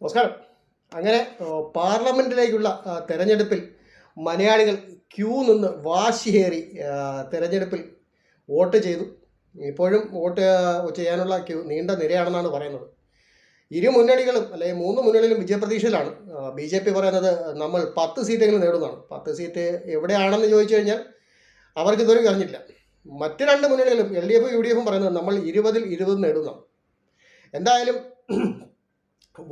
നമസ്കാരം. അങ്ങനെ പാർലമെൻറ്റിലേക്കുള്ള തെരഞ്ഞെടുപ്പിൽ മലയാളികൾ ക്യൂ നിന്ന് വാശിയേറി തെരഞ്ഞെടുപ്പിൽ വോട്ട് ചെയ്തു. ഇപ്പോഴും വോട്ട് ചെയ്യാനുള്ള ക്യൂ നീണ്ട നിരയാണെന്നാണ് പറയുന്നത്. ഇരു മുന്നണികളും അല്ലെങ്കിൽ മൂന്ന് മുന്നണികളും വിജയപ്രതീക്ഷയിലാണ്. ബി ജെ പി പറയുന്നത് നമ്മൾ 10 സീറ്റെങ്കിലും നേടുന്നതാണ്. 10 സീറ്റ് എവിടെയാണെന്ന് ചോദിച്ചു കഴിഞ്ഞാൽ അവർക്ക് ഇതുവരെ അറിഞ്ഞില്ല. മറ്റ് രണ്ട് മുന്നണികളും എൽ ഡി എഫും യു ഡി എഫും പറയുന്നത് നമ്മൾ 20-ൽ 20 നേടുന്നതാണ്. എന്തായാലും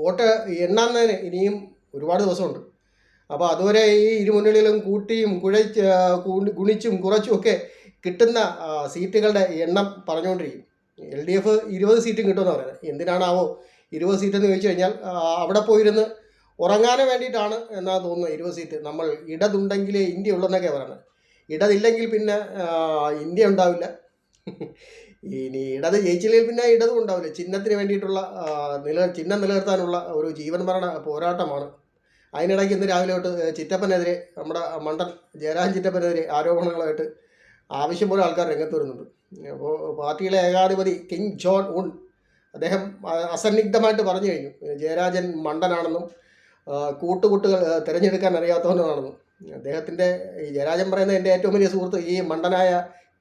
വോട്ട് എണ്ണുന്നതിന് ഇനിയും ഒരുപാട് ദിവസമുണ്ട്. അപ്പോൾ അതുവരെ ഈ ഇരു മുന്നണികളും കൂട്ടിയും ഗുണിച്ചും കുറച്ചും ഒക്കെ കിട്ടുന്ന സീറ്റുകളുടെ എണ്ണം പറഞ്ഞുകൊണ്ടിരിക്കും. എൽ ഡി എഫ് 20 സീറ്റും കിട്ടുമെന്ന് പറയുന്നത്. എന്തിനാണാവോ 20 സീറ്റെന്ന് ചോദിച്ചു കഴിഞ്ഞാൽ അവിടെ പോയിരുന്ന് ഉറങ്ങാനും വേണ്ടിയിട്ടാണ് എന്നാണ് തോന്നുന്നത്. 20 സീറ്റ് നമ്മൾ ഇടതുണ്ടെങ്കിലേ ഇന്ത്യ ഉള്ളെന്നൊക്കെ പറയുന്നത്. ഇടതില്ലെങ്കിൽ പിന്നെ ഇന്ത്യ ഉണ്ടാവില്ല. ഇനി ഇടത് ജയിച്ചില്ലെങ്കിൽ പിന്നെ ഇടതും ഉണ്ടാവില്ല. ചിഹ്നത്തിന് വേണ്ടിയിട്ടുള്ള ചിഹ്നം നിലനിർത്താനുള്ള ഒരു ജീവൻ മരണ പോരാട്ടമാണ്. അതിനിടയ്ക്ക് ഇന്ന് രാവിലെ തൊട്ട് ചിറ്റപ്പനെതിരെ, നമ്മുടെ മണ്ടൻ ജയരാജൻ ചിറ്റപ്പനെതിരെ ആരോപണങ്ങളായിട്ട് ആവശ്യം പോലെ ആൾക്കാർ രംഗത്ത് വരുന്നുണ്ട്. അപ്പോൾ പാർട്ടിയിലെ ഏകാധിപതി കിങ് ജോൺ ഉൺ അദ്ദേഹം അസന്നിഗ്ധമായിട്ട് പറഞ്ഞു കഴിഞ്ഞു ജയരാജൻ മണ്ടനാണെന്നും കൂട്ടുകുട്ടുകൾ തിരഞ്ഞെടുക്കാൻ അറിയാത്തവനാണെന്നും. അദ്ദേഹത്തിൻ്റെ ഈ ജയരാജൻ പറയുന്ന എൻ്റെ ഏറ്റവും വലിയ സുഹൃത്ത് ഈ മണ്ടനായ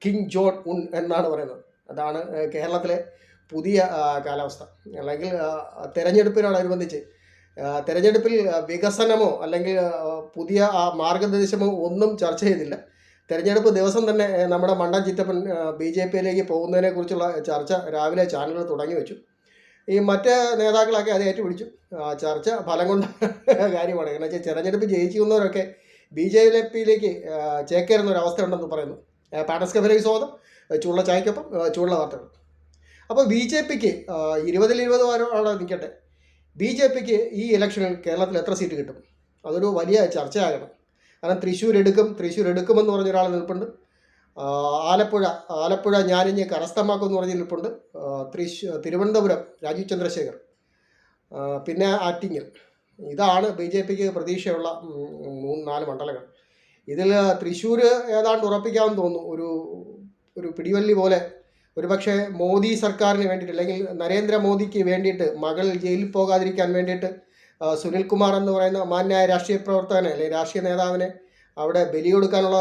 കിങ് ജോൺ ഉൺ എന്നാണ് പറയുന്നത്. അതാണ് കേരളത്തിലെ പുതിയ കാലാവസ്ഥ. അല്ലെങ്കിൽ തെരഞ്ഞെടുപ്പിനോടനുബന്ധിച്ച് തെരഞ്ഞെടുപ്പിൽ വികസനമോ അല്ലെങ്കിൽ പുതിയ മാർഗനിർദ്ദേശമോ ഒന്നും ചർച്ച ചെയ്തില്ല. തെരഞ്ഞെടുപ്പ് ദിവസം തന്നെ നമ്മുടെ മണ്ടൻ ചിറ്റപ്പൻ ബി ജെ പിയിലേക്ക് പോകുന്നതിനെക്കുറിച്ചുള്ള ചർച്ച രാവിലെ ചാനലുകൾ തുടങ്ങി വെച്ചു. ഈ മറ്റ് നേതാക്കളൊക്കെ അത് ഏറ്റുപിടിച്ചു. ചർച്ച ഫലം കൊണ്ട് കാര്യമാണ്. കാരണം വെച്ചാൽ തെരഞ്ഞെടുപ്പ് ജയിക്കുന്നവരൊക്കെ ബി ജെ പിയിലേക്ക് ചേക്കേറുന്ന ഒരു അവസ്ഥ ഉണ്ടെന്ന് പറയുന്നു. പാനസ്കഫലി സ്വാദം ചൂടുള്ള ചായക്കൊപ്പം ചൂടുള്ള വാർത്തകൾ. അപ്പോൾ ബി ജെ പിക്ക് 20-ൽ 20 അവിടെ നിൽക്കട്ടെ. ബി ജെ പിക്ക് ഈ ഇലക്ഷനിൽ കേരളത്തിൽ എത്ര സീറ്റ് കിട്ടും? അതൊരു വലിയ ചർച്ചയാകണം. കാരണം തൃശ്ശൂർ എടുക്കുമെന്ന് പറഞ്ഞൊരാൾ നിൽപ്പുണ്ട്. ആലപ്പുഴ ഞാനിഞ്ഞ് കരസ്ഥമാക്കുമെന്ന് പറഞ്ഞ് നിൽപ്പുണ്ട്. തിരുവനന്തപുരം രാജീവ് ചന്ദ്രശേഖർ, പിന്നെ ആറ്റിങ്ങൽ. ഇതാണ് ബി ജെ പിക്ക് പ്രതീക്ഷയുള്ള 3-4 മണ്ഡലങ്ങൾ. ഇതിൽ തൃശ്ശൂർ ഏതാണ്ട് ഉറപ്പിക്കാമെന്ന് തോന്നുന്നു. ഒരു പിടിവള്ളി പോലെ. ഒരു പക്ഷേ മോദി സർക്കാരിന് വേണ്ടിയിട്ട് അല്ലെങ്കിൽ നരേന്ദ്രമോദിക്ക് വേണ്ടിയിട്ട് മകൾ ജയിലിൽ പോകാതിരിക്കാൻ വേണ്ടിയിട്ട് സുനിൽകുമാർ എന്ന് പറയുന്ന മാന്യായ രാഷ്ട്രീയ പ്രവർത്തകനെ അല്ലെങ്കിൽ രാഷ്ട്രീയ നേതാവിനെ അവിടെ ബലി കൊടുക്കാനുള്ള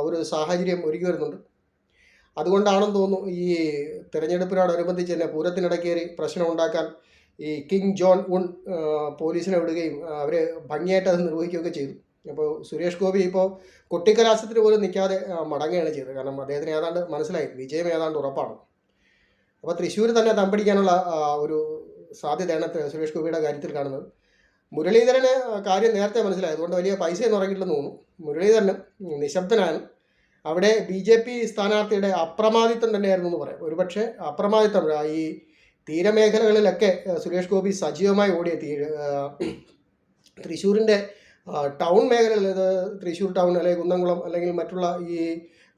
ഒരു സാഹചര്യം ഒരുക്കി വരുന്നുണ്ട്. അതുകൊണ്ടാണെന്ന് തോന്നുന്നു ഈ തെരഞ്ഞെടുപ്പിനോടനുബന്ധിച്ച് തന്നെ പൂരത്തിനിടയ്ക്കേറി പ്രശ്നം ഉണ്ടാക്കാൻ ഈ കിങ് ജോൺ ഉൺ പോലീസിനെ വിടുകയും അവർ ഭംഗിയായിട്ട് അത് നിർവഹിക്കുകയൊക്കെ ചെയ്തു. അപ്പോൾ സുരേഷ് ഗോപി ഇപ്പോൾ കൊട്ടിക്കലാശത്തിന് പോലും നിൽക്കാതെ മടങ്ങുകയാണ് ചെയ്തത്. കാരണം അദ്ദേഹത്തിന് ഏതാണ്ട് മനസ്സിലായി വിജയം ഏതാണ്ട് ഉറപ്പാണ്. അപ്പോൾ തൃശ്ശൂർ തന്നെ തമ്പടിക്കാനുള്ള ഒരു സാധ്യതയാണ് സുരേഷ് ഗോപിയുടെ കാര്യത്തിൽ കാണുന്നത്. മുരളീധരന് കാര്യം നേരത്തെ മനസ്സിലായി. അതുകൊണ്ട് വലിയ പൈസയൊന്നും ഇറങ്ങിയിട്ടില്ലെന്ന് തോന്നുന്നു. മുരളീധരനും നിശബ്ദനാണ്. അവിടെ ബി ജെ പി സ്ഥാനാർത്ഥിയുടെ അപ്രമാദിത്വം തന്നെയായിരുന്നു എന്ന് പറയാം. ഒരുപക്ഷെ അപ്രമാദിത്വം ഈ തീരമേഖലകളിലൊക്കെ സുരേഷ് ഗോപി സജീവമായി ഓടിയ തൃശ്ശൂരിൻ്റെ ടൗൺ മേഖലകളിൽ, തൃശ്ശൂർ ടൗൺ അല്ലെങ്കിൽ കുന്നംകുളം അല്ലെങ്കിൽ മറ്റുള്ള ഈ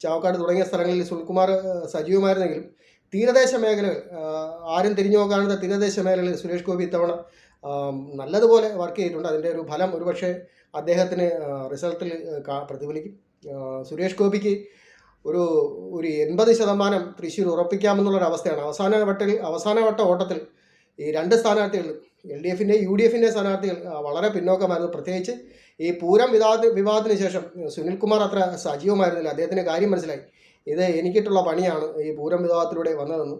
ചാവക്കാട് തുടങ്ങിയ സ്ഥലങ്ങളിൽ സുനിൽകുമാർ സജീവമായിരുന്നെങ്കിലും തീരദേശ മേഖലകൾ, ആരും തിരിഞ്ഞു നോക്കാത്ത തീരദേശ മേഖലകളിൽ സുരേഷ് ഗോപി ഇത്തവണ നല്ലതുപോലെ വർക്ക് ചെയ്തിട്ടുണ്ട്. അതിൻ്റെ ഒരു ഫലം ഒരുപക്ഷെ അദ്ദേഹത്തിന് റിസൾട്ടിൽ പ്രതിഫലിക്കും. സുരേഷ് ഗോപിക്ക് ഒരു 80% തൃശ്ശൂർ ഉറപ്പിക്കാമെന്നുള്ളൊരവസ്ഥയാണ്. അവസാനവട്ട ഓട്ടത്തിൽ ഈ രണ്ട് സ്ഥാനാർത്ഥികളും എൽ ഡി എഫിൻ്റെ യു ഡി എഫിൻ്റെ സ്ഥാനാർത്ഥികൾ വളരെ പിന്നോക്കമായിരുന്നു. പ്രത്യേകിച്ച് ഈ പൂരം വിവാദത്തിന് ശേഷം സുനിൽകുമാർ അത്ര സജീവമായിരുന്നില്ല. അദ്ദേഹത്തിന് കാര്യം മനസ്സിലായി, ഇത് എനിക്കിട്ടുള്ള പണിയാണ് ഈ പൂരം വിവാദത്തിലൂടെ വന്നതെന്ന്.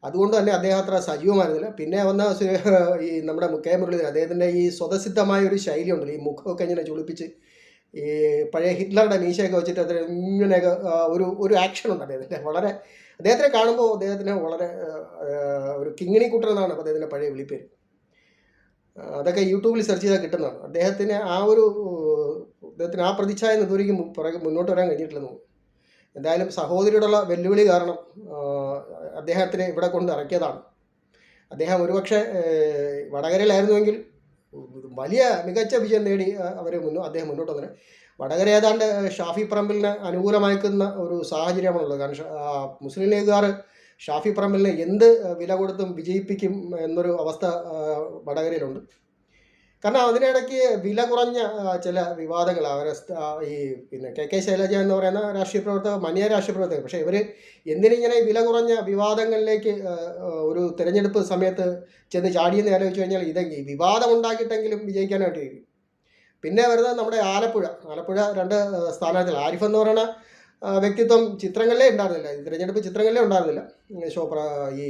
അതുകൊണ്ട് തന്നെ അദ്ദേഹം അത്ര സജീവമായിരുന്നില്ല. പിന്നെ വന്ന ഈ നമ്മുടെ കെ മുരളീധരൻ, അദ്ദേഹത്തിൻ്റെ ഈ സ്വതസിദ്ധമായ ഒരു ശൈലി ഉണ്ടല്ലോ, ഈ മുഖമൊക്കെ ഇങ്ങനെ ചുളിപ്പിച്ച് ഈ പഴയ ഹിറ്റ്ലറുടെ മീശയൊക്കെ വെച്ചിട്ട് അതിന് ഇങ്ങനെയൊക്കെ ഒരു ആക്ഷൻ ഉണ്ട് അദ്ദേഹത്തിൻ്റെ. അദ്ദേഹത്തിനെ കാണുമ്പോൾ അദ്ദേഹത്തിന് വളരെ ഒരു കിങ്ങിണി കുട്ടൻ എന്നാണ് അദ്ദേഹത്തിൻ്റെ പഴയ വിളിപ്പേര്. അതൊക്കെ യൂട്യൂബിൽ സെർച്ച് ചെയ്താൽ കിട്ടുന്നതാണ്. അദ്ദേഹത്തിന് ആ പ്രതിച്ഛായ ഇതുവരെയും മുന്നോട്ട് വരാൻ കഴിഞ്ഞിട്ടില്ലെന്ന് തോന്നുന്നു. എന്തായാലും സഹോദരിയോടുള്ള വെല്ലുവിളി കാരണം അദ്ദേഹത്തിനെ ഇവിടെ കൊണ്ട് ഇറക്കിയതാണ്. അദ്ദേഹം ഒരുപക്ഷെ വടകരയിലായിരുന്നുവെങ്കിൽ വലിയ മികച്ച വിജയം നേടി അദ്ദേഹം മുന്നോട്ട് വന്നത്. വടകര ഏതാണ്ട് ഷാഫി പറമ്പിലിന് അനുകൂലമായിരിക്കുന്ന ഒരു സാഹചര്യമാണുള്ളത്. കാരണം മുസ്ലിം ലീഗുകാർ ഷാഫി പറമ്പിലിനെ എന്ത് വില കൊടുത്തും വിജയിപ്പിക്കും എന്നൊരു അവസ്ഥ വടകരയിലുണ്ട്. കാരണം അതിനിടയ്ക്ക് വില കുറഞ്ഞ ചില വിവാദങ്ങൾ അവരെ ഈ പിന്നെ കെ ശൈലജ എന്ന് പറയുന്ന രാഷ്ട്രീയ പ്രവർത്തക മനിയ രാഷ്ട്രീയ പ്രവർത്തകർ, പക്ഷേ ഇവർ എന്തിനിങ്ങനെ വില കുറഞ്ഞ വിവാദങ്ങളിലേക്ക് ഒരു തിരഞ്ഞെടുപ്പ് സമയത്ത് ചെന്ന് ചാടിയെന്ന് ആലോചിച്ച് കഴിഞ്ഞാൽ ഈ വിവാദം ഉണ്ടാക്കിയിട്ടെങ്കിലും വിജയിക്കാനായിട്ട് കഴിയും. പിന്നെ വരുന്നത് നമ്മുടെ ആലപ്പുഴ രണ്ട് സ്ഥാനാർത്ഥികൾ. ആരിഫ് എന്ന് പറയുന്ന വ്യക്തിത്വം ചിത്രങ്ങളിലേ ഉണ്ടായിരുന്നില്ല, ഈ തിരഞ്ഞെടുപ്പ് ചിത്രങ്ങളിലേ ഉണ്ടായിരുന്നില്ല. ഈ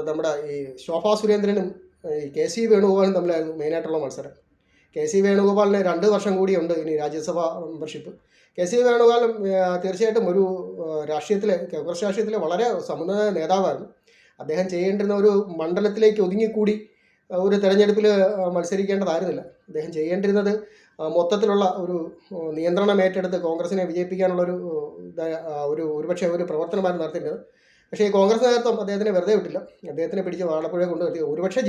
നമ്മുടെ ഈ ശോഭാ സുരേന്ദ്രനും ഈ കെ.സി. വേണുഗോപാലും തമ്മിലായിരുന്നു മെയിനായിട്ടുള്ള മത്സരം. കെ.സി. വേണുഗോപാലിന് 2 വർഷം കൂടിയുണ്ട് ഇനി രാജ്യസഭാ മെമ്പർഷിപ്പ്. കെ.സി. വേണുഗോപാലും തീർച്ചയായിട്ടും ഒരു കോൺഗ്രസ് രാഷ്ട്രീയത്തിലെ വളരെ സമുന്നത നേതാവായിരുന്നു. അദ്ദേഹം ചെയ്യേണ്ടുന്ന ഒരു മണ്ഡലത്തിലേക്ക് ഒതുങ്ങിക്കൂടി ഒരു തെരഞ്ഞെടുപ്പിൽ മത്സരിക്കേണ്ടതായിരുന്നില്ല. അദ്ദേഹം ചെയ്യേണ്ടിരുന്നത് മൊത്തത്തിലുള്ള ഒരു നിയന്ത്രണം ഏറ്റെടുത്ത് കോൺഗ്രസിനെ വിജയിപ്പിക്കാനുള്ളൊരു ഒരുപക്ഷെ ഒരു പ്രവർത്തനമായിരുന്നു നടത്തേണ്ടത്. പക്ഷേ ഈ കോൺഗ്രസ് നേതൃത്വം അദ്ദേഹത്തിനെ വെറുതെ വിട്ടില്ല. അദ്ദേഹത്തിനെ പിടിച്ച് ആലപ്പുഴ കൊണ്ടുവരുത്തി. ഒരുപക്ഷെ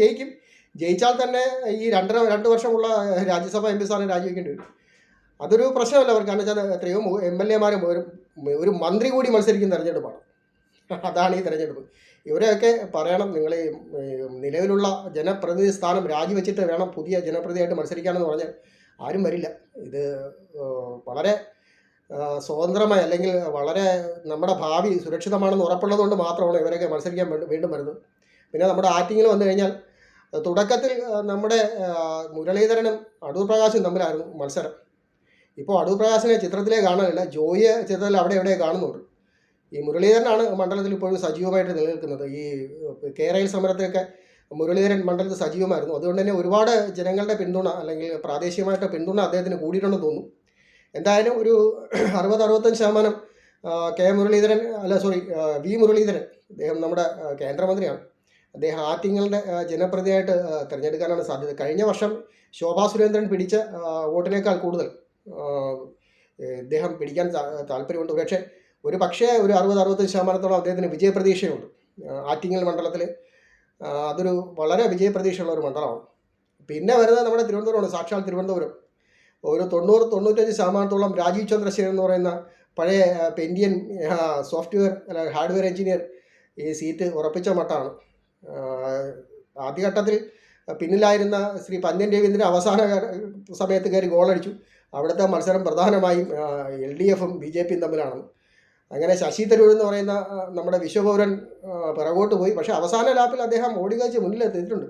ജയിച്ചാൽ തന്നെ ഈ 2 വർഷമുള്ള രാജ്യസഭ എം പി സ്ഥാനം രാജിവെക്കേണ്ടി വരും. അതൊരു പ്രശ്നമല്ല അവർക്ക്. കാരണം വെച്ചാൽ എത്രയോ MLA-മാരും ഒരു മന്ത്രി കൂടി മത്സരിക്കുന്ന തെരഞ്ഞെടുപ്പാണ്. അതാണ് ഈ തെരഞ്ഞെടുപ്പ്. ഇവരെയൊക്കെ പറയണം, നിങ്ങൾ നിലവിലുള്ള ജനപ്രതിനിധി സ്ഥാനം രാജിവെച്ചിട്ട് വേണം പുതിയ ജനപ്രതിനിധിയായിട്ട് മത്സരിക്കാനെന്ന് പറഞ്ഞാൽ ആരും വരില്ല. ഇത് വളരെ സ്വതന്ത്രമായി അല്ലെങ്കിൽ വളരെ നമ്മുടെ ഭാവി സുരക്ഷിതമാണെന്ന് ഉറപ്പുള്ളതുകൊണ്ട് മാത്രമാണ് ഇവരൊക്കെ മത്സരിക്കാൻ വീണ്ടും വരുന്നത്. പിന്നെ നമ്മുടെ ആറ്റിങ്ങിൽ വന്നു കഴിഞ്ഞാൽ തുടക്കത്തിൽ നമ്മുടെ മുരളീധരനും അടൂർ പ്രകാശും തമ്മിലായിരുന്നു മത്സരം. ഇപ്പോൾ അടൂർ പ്രകാശിനെ ചിത്രത്തിലേ കാണാനില്ല, ജോയിയെ ചിത്രത്തിൽ അവിടെ എവിടെ കാണുന്നുണ്ട്. ഈ മുരളീധരനാണ് മണ്ഡലത്തിൽ ഇപ്പോഴും സജീവമായിട്ട് നിലനിൽക്കുന്നത്. ഈ കേരള സമരത്തിലൊക്കെ മുരളീധരൻ മണ്ഡലത്തിൽ സജീവമായിരുന്നു. അതുകൊണ്ട് തന്നെ ഒരുപാട് ജനങ്ങളുടെ പിന്തുണ അല്ലെങ്കിൽ പ്രാദേശികമായിട്ട് പിന്തുണ അദ്ദേഹത്തിന് കൂടിയിട്ടുണ്ടെന്ന് തോന്നുന്നു. എന്തായാലും ഒരു 60-65% വി മുരളീധരൻ, അദ്ദേഹം നമ്മുടെ കേന്ദ്രമന്ത്രിയാണ്. അദ്ദേഹം ആറ്റിങ്ങലിൻ്റെ ജനപ്രതിനിധിയായിട്ട് തിരഞ്ഞെടുക്കാനാണ് സാധ്യത. കഴിഞ്ഞ വർഷം ശോഭാ സുരേന്ദ്രൻ പിടിച്ച വോട്ടിനേക്കാൾ കൂടുതൽ ഇദ്ദേഹം പിടിക്കാൻ താല്പര്യമുണ്ട്. പക്ഷേ ഒരു 60-65% അദ്ദേഹത്തിന് വിജയപ്രതീക്ഷയുണ്ട് ആറ്റിങ്ങൽ മണ്ഡലത്തിൽ. അതൊരു വളരെ വിജയപ്രതീക്ഷയുള്ള ഒരു മണ്ഡലമാണ്. പിന്നെ വരുന്നത് നമ്മുടെ തിരുവനന്തപുരമാണ്. സാക്ഷാൽ തിരുവനന്തപുരം ഒരു 90-95% രാജീവ് ചന്ദ്രശേഖരൻ എന്ന് പറയുന്ന പഴയ പെൻഡിയൻ സോഫ്റ്റ്വെയർ ഹാർഡ്വെയർ എഞ്ചിനീയർ ഈ സീറ്റ് ഉറപ്പിച്ച മട്ടാണ്. ആദ്യഘട്ടത്തിൽ പിന്നിലായിരുന്ന ശ്രീ പന്ന്യൻ രവീന്ദ്രൻ അവസാന സമയത്ത് കയറി ഗോളടിച്ചു. അവിടുത്തെ മത്സരം പ്രധാനമായും LDF-ഉം BJP-യും തമ്മിലാണ്. അങ്ങനെ ശശി തരൂർ എന്ന് പറയുന്ന നമ്മുടെ വിശ്വപൗരൻ പിറകോട്ട് പോയി. പക്ഷേ അവസാന ലാപ്പിൽ അദ്ദേഹം ഓടിക്കാഴ്ച മുന്നിലെത്തിയിട്ടുണ്ട്.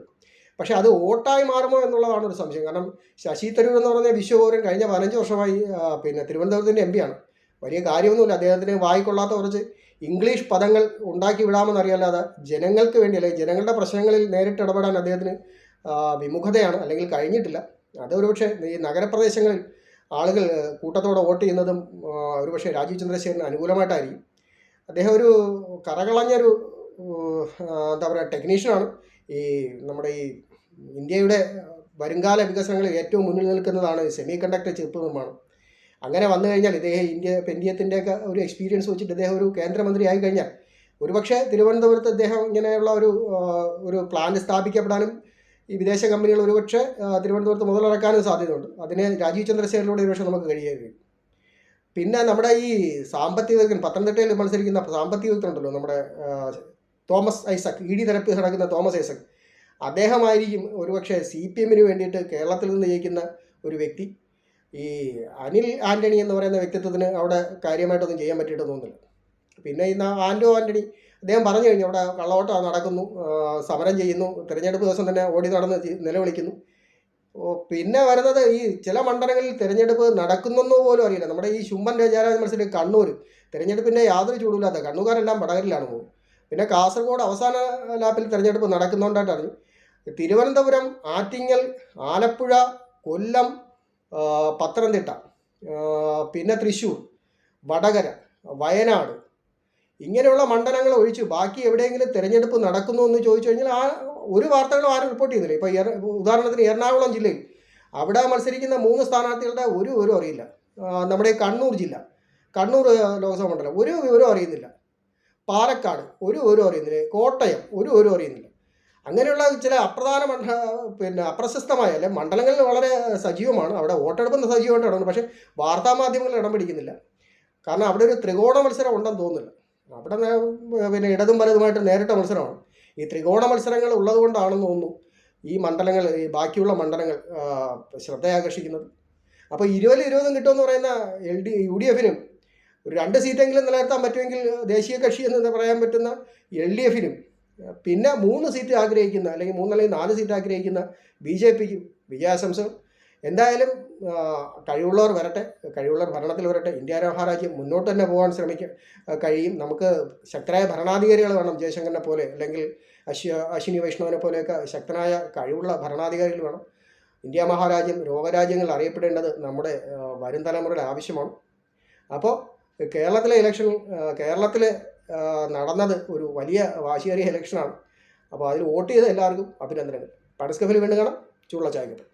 പക്ഷേ അത് വോട്ടായി മാറുമോ എന്നുള്ളതാണ് ഒരു സംശയം. കാരണം ശശി തരൂർ എന്ന് പറഞ്ഞ വിശ്വപൗരൻ കഴിഞ്ഞ 15 വർഷമായി പിന്നെ തിരുവനന്തപുരത്തിൻ്റെ MP ആണ്. വലിയ കാര്യമൊന്നുമില്ല. അദ്ദേഹത്തിന് വായിക്കൊള്ളാത്ത കുറച്ച് ഇംഗ്ലീഷ് പദങ്ങൾ ഉണ്ടാക്കി വിടാമെന്നറിയാല്ലാതെ ജനങ്ങൾക്ക് വേണ്ടി അല്ലെങ്കിൽ ജനങ്ങളുടെ പ്രശ്നങ്ങളിൽ നേരിട്ട് ഇടപെടാൻ അദ്ദേഹത്തിന് വിമുഖതയാണ്, അല്ലെങ്കിൽ കഴിഞ്ഞിട്ടില്ല. അതൊരു പക്ഷേ ഈ നഗരപ്രദേശങ്ങളിൽ ആളുകൾ കൂട്ടത്തോടെ വോട്ട് ചെയ്യുന്നതും ഒരുപക്ഷെ രാജീവ് ചന്ദ്രശേഖരന് അനുകൂലമായിട്ടായിരിക്കും. അദ്ദേഹം ഒരു കറകളഞ്ഞൊരു എന്താ പറയുക ടെക്നീഷ്യനാണ്. ഈ നമ്മുടെ ഈ ഇന്ത്യയുടെ വരുംകാല വികസനങ്ങളിൽ ഏറ്റവും മുന്നിൽ നിൽക്കുന്നതാണ് സെമി കണ്ടക്ടർ ചിപ്പ് നിർമ്മാണം. അങ്ങനെ വന്നു കഴിഞ്ഞാൽ ഇദ്ദേഹം പെൻഡിയത്തിൻ്റെയൊക്കെ ഒരു എക്സ്പീരിയൻസ് വെച്ചിട്ട് ഇദ്ദേഹം ഒരു കേന്ദ്രമന്ത്രി ആയി കഴിഞ്ഞാൽ ഒരുപക്ഷെ തിരുവനന്തപുരത്ത് ഇദ്ദേഹം ഇങ്ങനെയുള്ള ഒരു പ്ലാന്റ് സ്ഥാപിക്കപ്പെടാനും ഈ വിദേശ കമ്പനികൾ ഒരുപക്ഷെ തിരുവനന്തപുരത്ത് മുതലിറക്കാനും സാധ്യതയുണ്ട്. അതിന് രാജീവ് ചന്ദ്രശേഖരനിലൂടെ ഒരുപക്ഷെ നമുക്ക് കഴിയുകയും. പിന്നെ നമ്മുടെ ഈ സാമ്പത്തിക വിദഗ്ധൻ, പത്തനംതിട്ടയിൽ മത്സരിക്കുന്ന സാമ്പത്തിക വിദഗ്ധനുണ്ടല്ലോ, നമ്മുടെ തോമസ് ഐസക്, ED തരപ്പിൽ നടക്കുന്ന തോമസ് ഐസക്, അദ്ദേഹമായിരിക്കും ഒരുപക്ഷെ CPM-ന് വേണ്ടിയിട്ട് കേരളത്തിൽ നിന്ന് ജയിക്കുന്ന ഒരു വ്യക്തി. ഈ അനിൽ ആൻ്റണി എന്ന് പറയുന്ന വ്യക്തിത്വത്തിന് അവിടെ കാര്യമായിട്ടൊന്നും ചെയ്യാൻ പറ്റിയിട്ട് തോന്നുന്നില്ല. പിന്നെ ഇന്ന് ആൻ്റണി അദ്ദേഹം പറഞ്ഞു കഴിഞ്ഞു, അവിടെ കള്ളവോട്ടം നടക്കുന്നു, സമരം ചെയ്യുന്നു, തിരഞ്ഞെടുപ്പ് ദിവസം തന്നെ ഓടി നടന്ന് നിലവിളിക്കുന്നു. പിന്നെ വരുന്നത് ഈ ചില മണ്ഡലങ്ങളിൽ തിരഞ്ഞെടുപ്പ് നടക്കുന്നെന്നോ പോലും അറിയില്ല. നമ്മുടെ ഈ ശുംഭൻ ജയരാജൻ മത്സരം കണ്ണൂർ തിരഞ്ഞെടുപ്പിൻ്റെ യാതൊരു ചൂടില്ലാത്ത കണ്ണൂർക്കാരെല്ലാം വടകരയിലാണ് പോകുന്നത്. പിന്നെ കാസർഗോഡ് അവസാന ലാപ്പിൽ തിരഞ്ഞെടുപ്പ് നടക്കുന്നതുകൊണ്ടായിട്ട് അറിഞ്ഞു. തിരുവനന്തപുരം, ആറ്റിങ്ങൽ, ആലപ്പുഴ, കൊല്ലം, പത്തനംതിട്ട, പിന്നെ തൃശ്ശൂർ, വടകര, വയനാട്, ഇങ്ങനെയുള്ള മണ്ഡലങ്ങൾ ഒഴിച്ച് ബാക്കി എവിടെയെങ്കിലും തിരഞ്ഞെടുപ്പ് നടക്കുന്നു എന്ന് ചോദിച്ചു കഴിഞ്ഞാൽ ഒരു വാർത്തകളും ആരും റിപ്പോർട്ട് ചെയ്യുന്നില്ല. ഇപ്പോൾ ഉദാഹരണത്തിന് എറണാകുളം ജില്ലയിൽ അവിടെ മത്സരിക്കുന്ന 3 സ്ഥാനാർത്ഥികളുടെ ഒരു വിവരം അറിയില്ല. നമ്മുടെ കണ്ണൂർ ജില്ല, കണ്ണൂർ ലോക്സഭാ മണ്ഡലം ഒരു വിവരം അറിയുന്നില്ല. പാലക്കാട് ഒരു വിവരം അറിയുന്നില്ല. കോട്ടയം ഒരു വിവരം അറിയുന്നില്ല. അങ്ങനെയുള്ള ചില അപ്രശസ്തമായ അല്ലെ മണ്ഡലങ്ങളിൽ വളരെ സജീവമാണ്. അവിടെ വോട്ടെടുപ്പ് സജീവമായിട്ട് നടക്കുന്നു. പക്ഷേ വാർത്താമാധ്യമങ്ങൾ ഇടം പിടിക്കുന്നില്ല. കാരണം അവിടെ ഒരു ത്രികോണ മത്സരം ഉണ്ടെന്ന് തോന്നുന്നില്ല. അവിടെ പിന്നെ ഇടതും വലതുമായിട്ട് നേരിട്ട മത്സരമാണ്. ഈ ത്രികോണ മത്സരങ്ങൾ ഉള്ളതുകൊണ്ടാണെന്ന് തോന്നുന്നു ഈ മണ്ഡലങ്ങൾ, ഈ ബാക്കിയുള്ള മണ്ഡലങ്ങൾ ശ്രദ്ധയാകർഷിക്കുന്നത്. അപ്പോൾ 20-20 കിട്ടുമെന്ന് പറയുന്ന UDF-നും ഒരു 2 സീറ്റെങ്കിലും നിലനിർത്താൻ പറ്റുമെങ്കിൽ ദേശീയ കക്ഷി എന്ന് പറയാൻ പറ്റുന്ന LDF-നും പിന്നെ 3 സീറ്റ് ആഗ്രഹിക്കുന്ന, അല്ലെങ്കിൽ 3 അല്ലെങ്കിൽ 4 സീറ്റ് ആഗ്രഹിക്കുന്ന BJP-ക്കും വിജയാശംസകൾ. എന്തായാലും കഴിവുള്ളവർ വരട്ടെ, കഴിവുള്ളവർ ഭരണത്തിൽ വരട്ടെ. ഇന്ത്യ മഹാരാജ്യം മുന്നോട്ട് തന്നെ പോകാൻ കഴിയും. നമുക്ക് ശക്തരായ ഭരണാധികാരികൾ വേണം, ജയശങ്കറിനെ പോലെ അല്ലെങ്കിൽ അശ്വിനി വൈഷ്ണവിനെ പോലെയൊക്കെ ശക്തനായ കഴിവുള്ള ഭരണാധികാരികൾ വേണം. ഇന്ത്യ മഹാരാജ്യം ലോകരാജ്യങ്ങൾ അറിയപ്പെടേണ്ടത് നമ്മുടെ വരും തലമുറയുടെ ആവശ്യമാണ്. അപ്പോൾ കേരളത്തിലെ ഇലക്ഷൻ, കേരളത്തിൽ നടന്നത് ഒരു വലിയ വാശിയേറിയ ഇലക്ഷനാണ്. അപ്പോൾ അതിൽ വോട്ട് ചെയ്ത എല്ലാവർക്കും അഭിനന്ദനങ്ങൾ. പടസ്കഫിൽ വീണ്ടും കാണാം. ചൂടുള്ള ചായക്കട്ടെ.